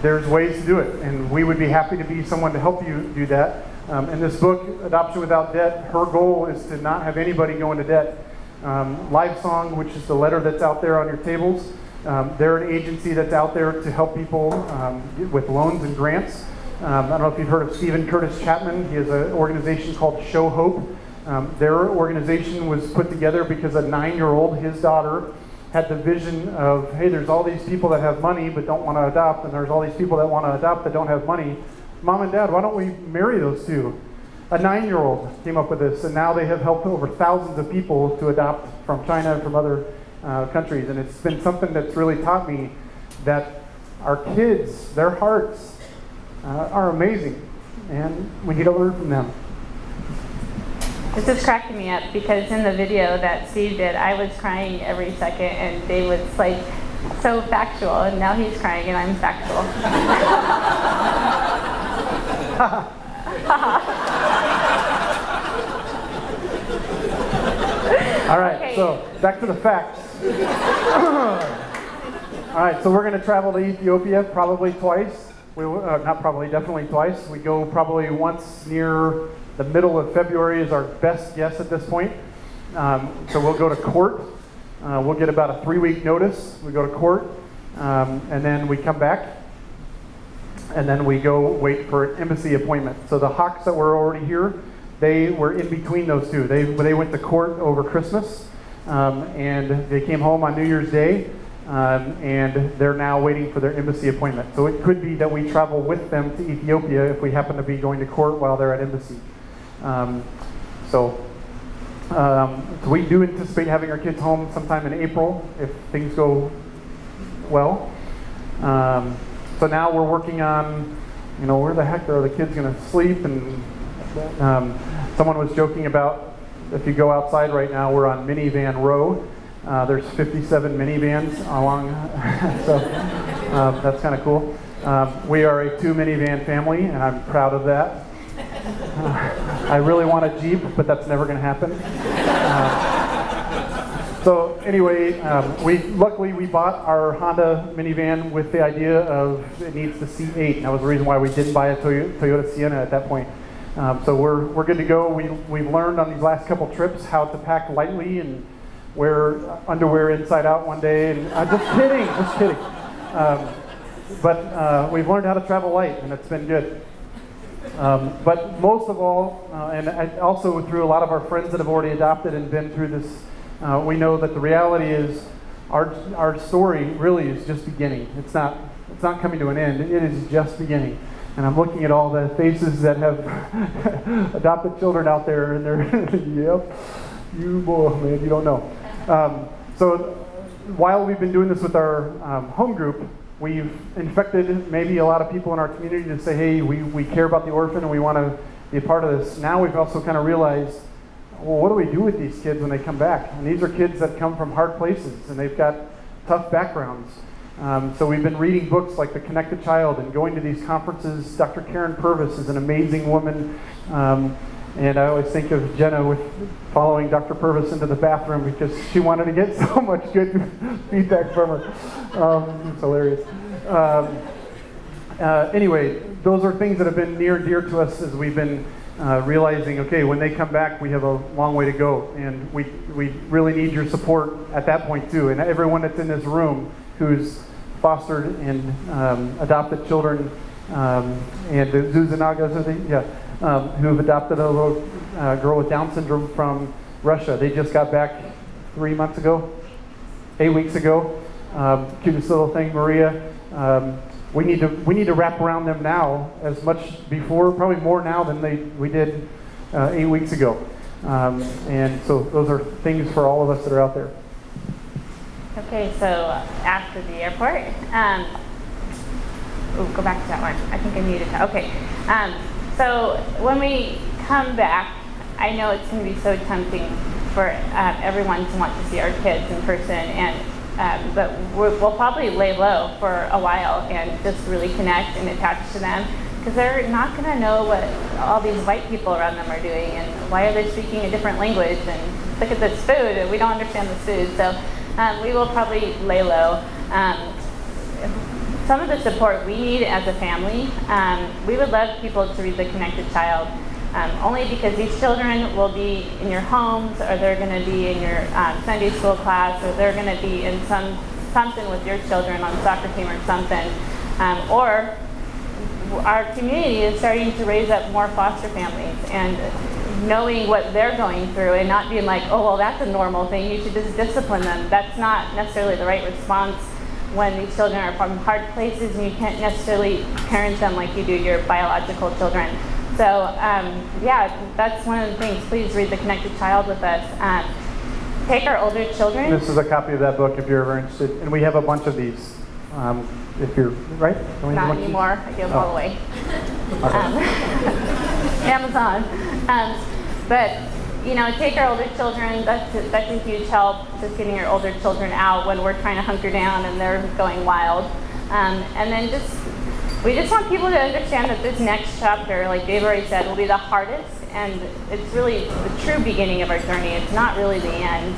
there's ways to do it, and we would be happy to be someone to help you do that. In this book, Adoption Without Debt, her goal is to not have anybody go into debt. Livesong, which is the letter that's out there on your tables, they're an agency that's out there to help people with loans and grants. I don't know if you've heard of Stephen Curtis Chapman. He has an organization called Show Hope. Their organization was put together because a 9-year-old, his daughter, had the vision of, hey, there's all these people that have money but don't want to adopt, and there's all these people that want to adopt that don't have money. Mom and Dad, why don't we marry those two? A 9-year-old came up with this, and now they have helped over thousands of people to adopt from China and from other countries. And it's been something that's really taught me that our kids, their hearts are amazing, and we need to learn from them. This is cracking me up because in the video that Steve did, I was crying every second, and Dave was like so factual, and now he's crying and I'm factual. All right, okay. So back to the facts. All right, so we're going to travel to Ethiopia probably twice. Not probably, definitely twice. We go probably once near the middle of February is our best guess at this point. So we'll go to court. We'll get about a 3-week notice. We go to court, and then we come back, and then we go wait for an embassy appointment. So the Hawks that were already here, they were in between those two. They went to court over Christmas, and they came home on New Year's Day, and they're now waiting for their embassy appointment. So it could be that we travel with them to Ethiopia if we happen to be going to court while they're at embassy. So we do anticipate having our kids home sometime in April if things go well. So now we're working on, where the heck are the kids going to sleep? And someone was joking about if you go outside right now, we're on minivan row. There's 57 minivans along, so that's kind of cool. We are a 2 minivan family, and I'm proud of that. I really want a Jeep, but that's never going to happen. So anyway, luckily we bought our Honda minivan with the idea of it needs the C8. And that was the reason why we didn't buy a Toyota Sienna at that point. So we're good to go. We've learned on these last couple trips how to pack lightly and wear underwear inside out one day. And just kidding. But we've learned how to travel light, and it's been good. But most of all, and also through a lot of our friends that have already adopted and been through this, we know that the reality is our story really is just beginning. It's not coming to an end. It is just beginning. And I'm looking at all the faces that have adopted children out there, and they're, yep, you don't know. So while we've been doing this with our home group, we've infected maybe a lot of people in our community to say, hey, we care about the orphan and we want to be a part of this. Now we've also kind of realized, well, what do we do with these kids when they come back? And these are kids that come from hard places, and they've got tough backgrounds. So we've been reading books like The Connected Child and going to these conferences. Dr. Karen Purvis is an amazing woman. And I always think of Jenna with following Dr. Purvis into the bathroom because she wanted to get so much good feedback from her. It's hilarious. Anyway, those are things that have been near and dear to us as we've been realizing, okay, when they come back, we have a long way to go. And we really need your support at that point, too. And everyone that's in this room who's fostered and adopted children, and the Zuzanagas, who have adopted a little girl with Down syndrome from Russia. They just got back 8 weeks ago. Cutest little thing, Maria. We need to wrap around them now as much before, probably more now than we did 8 weeks ago. And so those are things for all of us that are out there. Okay, so after the airport, go back to that one. I think I muted that. Okay. So when we come back, I know it's going to be so tempting for everyone to want to see our kids in person, but we'll probably lay low for a while and just really connect and attach to them, because they're not going to know what all these white people around them are doing and why are they speaking a different language, and look at this food and we don't understand this food. So we will probably lay low. some of the support we need as a family. We would love people to read The Connected Child, only because these children will be in your homes, or they're going to be in your Sunday school class, or they're going to be in something with your children on soccer team or something. Or our community is starting to raise up more foster families, and knowing what they're going through and not being like, oh, well, that's a normal thing, you should just discipline them. That's not necessarily the right response when these children are from hard places and you can't necessarily parent them like you do your biological children. So yeah, that's one of the things. Please read The Connected Child with us. Take our older children. This is a copy of that book if you're ever interested. And we have a bunch of these. If you're, right? Not anymore. I give them all away. Amazon. But, you know, take our older children. That's a huge help, just getting your older children out when we're trying to hunker down and they're going wild. And then we just want people to understand that this next chapter, like Dave already said, will be the hardest, and it's really the true beginning of our journey. It's not really the end.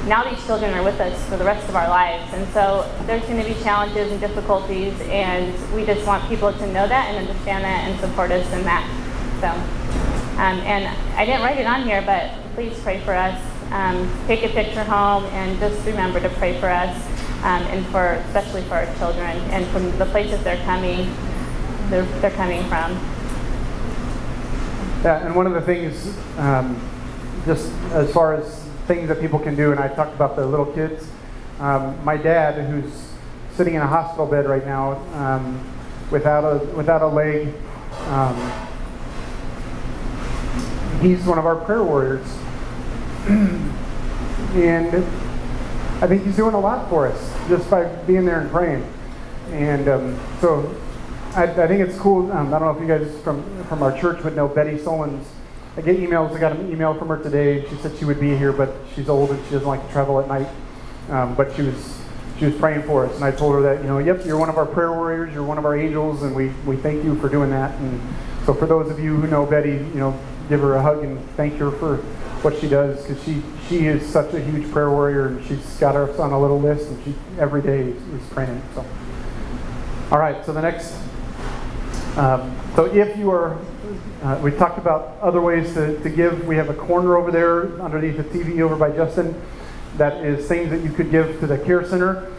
Now these children are with us for the rest of our lives, and so there's going to be challenges and difficulties, and we just want people to know that and understand that and support us in that. So, and I didn't write it on here, but please pray for us. Take a picture home and just remember to pray for us, and especially for our children and from the places they're coming from. Yeah, and one of the things, just as far as things that people can do, and I talked about the little kids. My dad, who's sitting in a hospital bed right now, without a leg, he's one of our prayer warriors, and I think he's doing a lot for us just by being there and praying. And so I think it's cool. I don't know if you guys from our church would know Betty Solons. I get emails. I got an email from her today. She said she would be here, but she's old and she doesn't like to travel at night. But she was praying for us, and I told her that, yep, you're one of our prayer warriors. You're one of our angels, and we thank you for doing that. And so for those of you who know Betty, give her a hug and thank her for what she does, because she is such a huge prayer warrior, and she's got us on a little list, and she every day is praying. So, all right. So the next. So if you are, we talked about other ways to give. We have a corner over there underneath the TV over by Justin that is things that you could give to the care center.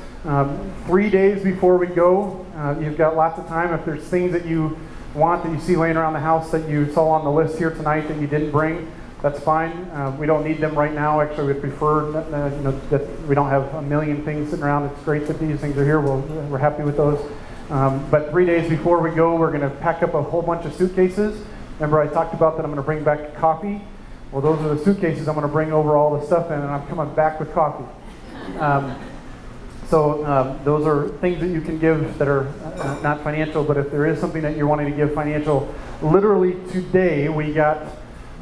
3 days before we go, you've got lots of time. If there's things that you want that you see laying around the house that you saw on the list here tonight that you didn't bring, that's fine. We don't need them right now. Actually, we'd prefer that we don't have a million things sitting around. It's great that these things are here. We're happy with those. But 3 days before we go, we're going to pack up a whole bunch of suitcases. Remember I talked about that I'm going to bring back coffee? Well, those are the suitcases I'm going to bring over all the stuff in, and I'm coming back with coffee. So those are things that you can give that are not financial, but if there is something that you're wanting to give financial, literally today we got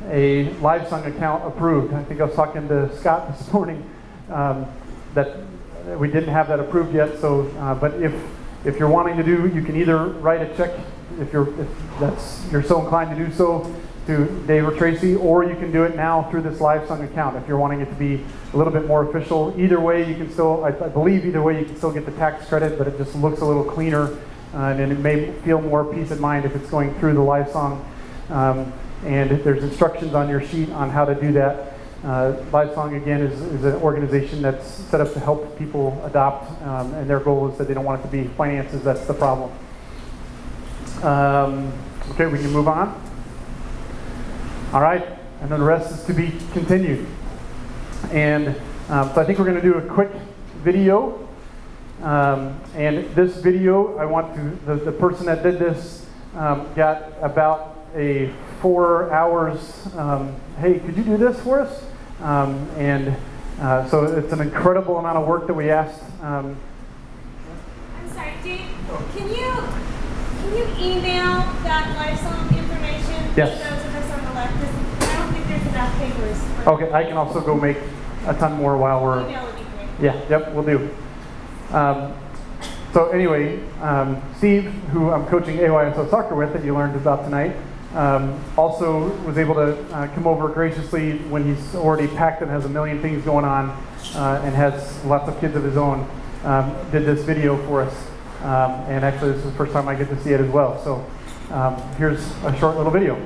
a Livesong account approved. I think I was talking to Scott this morning that we didn't have that approved yet. So, but if you're wanting to do, you can either write a check if you're so inclined to do so to Dave or Tracy, or you can do it now through this Livesong account if you're wanting it to be a little bit more official. Either way, you can still, I believe either way you can still get the tax credit, but it just looks a little cleaner, and it may feel more peace of mind if it's going through the Livesong. And there's instructions on your sheet on how to do that. Livesong, again, is an organization that's set up to help people adopt, and their goal is that they don't want it to be finances. That's the problem. Okay, we can move on. All right, and then the rest is to be continued. And so I think we're going to do a quick video. And this video, I want to, the person that did this got about 4 hours. Hey, could you do this for us? So it's an incredible amount of work that we asked. I'm sorry, Dave, can you email that Livesong information Yes. to those of us on the left? Because I don't think there's enough papers. Okay, I can also go make a ton more while we're... Email would be great. Yeah, yep, we'll do. So anyway, Steve, who I'm coaching AYSO soccer with, that you learned about tonight, also was able to come over graciously when he's already packed and has a million things going on, and has lots of kids of his own, did this video for us. And actually, this is the first time I get to see it as well. So here's a short little video.